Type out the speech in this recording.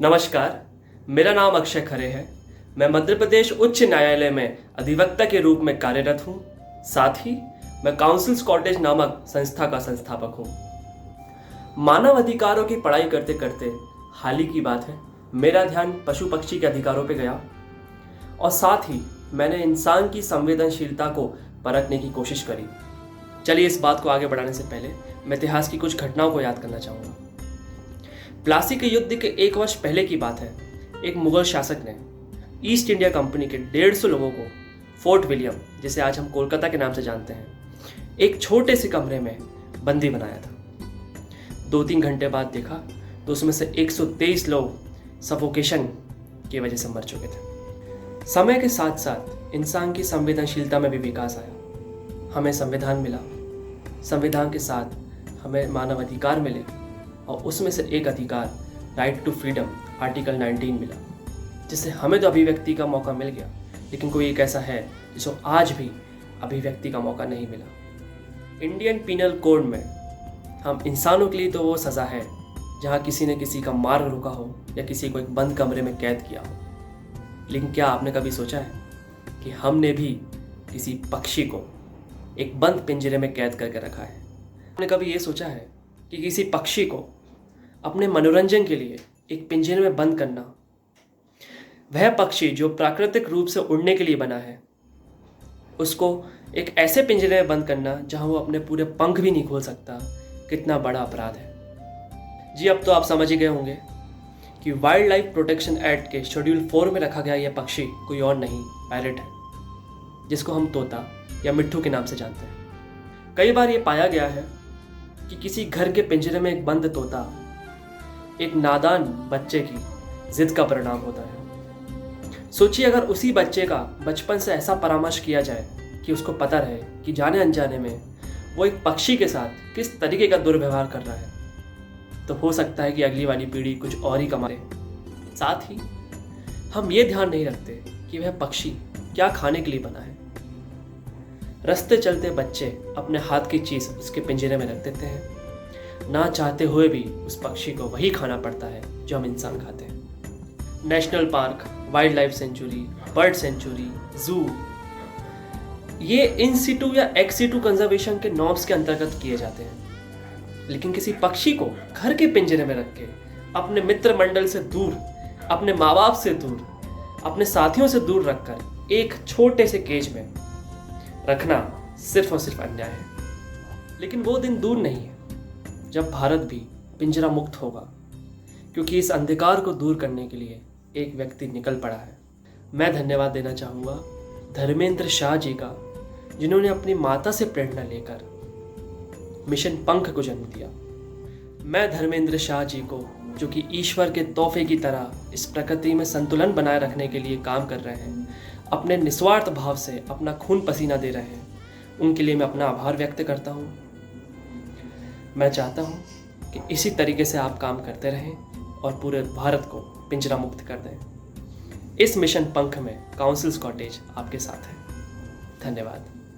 नमस्कार, मेरा नाम अक्षय खरे है। मैं मध्य प्रदेश उच्च न्यायालय में अधिवक्ता के रूप में कार्यरत हूँ। साथ ही मैं काउंसिल्स कॉटेज नामक संस्था का संस्थापक हूँ। मानव अधिकारों की पढ़ाई करते करते हाल ही की बात है, मेरा ध्यान पशु पक्षी के अधिकारों पर गया और साथ ही मैंने इंसान की संवेदनशीलता को परखने की कोशिश करी। चलिए इस बात को आगे बढ़ाने से पहले मैं इतिहास की कुछ घटनाओं को याद करना चाहूँगा। प्लासी के युद्ध के 1 वर्ष पहले की बात है। एक मुगल शासक ने ईस्ट इंडिया कंपनी के 150 लोगों को फोर्ट विलियम, जिसे आज हम कोलकाता के नाम से जानते हैं, एक छोटे से कमरे में बंदी बनाया था। 2-3 घंटे बाद देखा तो उसमें से 123 लोग सफोकेशन की वजह से मर चुके थे। समय के साथ साथ इंसान की संवेदनशीलता में भी विकास आया। हमें संविधान मिला, संविधान के साथ हमें मानव अधिकार मिले और उसमें से एक अधिकार राइट टू फ्रीडम आर्टिकल 19 मिला, जिससे हमें तो अभिव्यक्ति का मौका मिल गया, लेकिन कोई एक ऐसा है जिसको आज भी अभिव्यक्ति का मौका नहीं मिला। इंडियन पीनल कोड में हम इंसानों के लिए तो वो सज़ा है जहाँ किसी ने किसी का मार्ग रोका हो या किसी को एक बंद कमरे में कैद किया हो, लेकिन क्या आपने कभी सोचा है कि हमने भी किसी पक्षी को एक बंद पिंजरे में कैद करके रखा है? आपने कभी ये सोचा है कि किसी पक्षी को अपने मनोरंजन के लिए एक पिंजरे में बंद करना, वह पक्षी जो प्राकृतिक रूप से उड़ने के लिए बना है, उसको एक ऐसे पिंजरे में बंद करना जहां वो अपने पूरे पंख भी नहीं खोल सकता, कितना बड़ा अपराध है। जी, अब तो आप समझ ही गए होंगे कि वाइल्ड लाइफ प्रोटेक्शन एक्ट के शेड्यूल 4 में रखा गया यह पक्षी कोई और नहीं, पैरट है, जिसको हम तोता या मिट्ठू के नाम से जानते हैं। कई बार ये पाया गया है कि किसी घर के पिंजरे में एक बंद तोता एक नादान बच्चे की जिद का परिणाम होता है। सोचिए अगर उसी बच्चे का बचपन से ऐसा परामर्श किया जाए कि उसको पता रहे कि जाने अनजाने में वो एक पक्षी के साथ किस तरीके का दुर्व्यवहार कर रहा है, तो हो सकता है कि अगली वाली पीढ़ी कुछ और ही कमाए। साथ ही हम ये ध्यान नहीं रखते कि वह पक्षी क्या खाने के लिए बना है। रास्ते चलते बच्चे अपने हाथ की चीज़ उसके पिंजरे में रख देते हैं, ना चाहते हुए भी उस पक्षी को वही खाना पड़ता है जो हम इंसान खाते हैं। National park, wild life sanctuary, bird sanctuary, जू, ये इन सिटू या एक्स सिटू कंजर्वेशन के नॉर्म्स के अंतर्गत किए जाते हैं, लेकिन किसी पक्षी को घर के पिंजरे में रख के अपने मित्र मंडल से दूर, अपने माँ बाप से दूर, अपने साथियों से दूर रखकर एक छोटे से केज में रखना सिर्फ और सिर्फ अन्याय है। लेकिन वो दिन दूर नहीं है जब भारत भी पिंजरा मुक्त होगा, क्योंकि इस अंधकार को दूर करने के लिए एक व्यक्ति निकल पड़ा है। मैं धन्यवाद देना चाहूँगा धर्मेंद्र शाह जी का, जिन्होंने अपनी माता से प्रेरणा लेकर मिशन पंख को जन्म दिया। मैं धर्मेंद्र शाह जी को, जो कि ईश्वर के तोहफे की तरह इस प्रकृति में संतुलन बनाए रखने के लिए काम कर रहे हैं, अपने निस्वार्थ भाव से अपना खून पसीना दे रहे हैं, उनके लिए मैं अपना आभार व्यक्त करता हूँ। मैं चाहता हूँ कि इसी तरीके से आप काम करते रहें और पूरे भारत को पिंजरा मुक्त कर दें। इस मिशन पंख में काउंसिल्स कॉटेज आपके साथ है। धन्यवाद।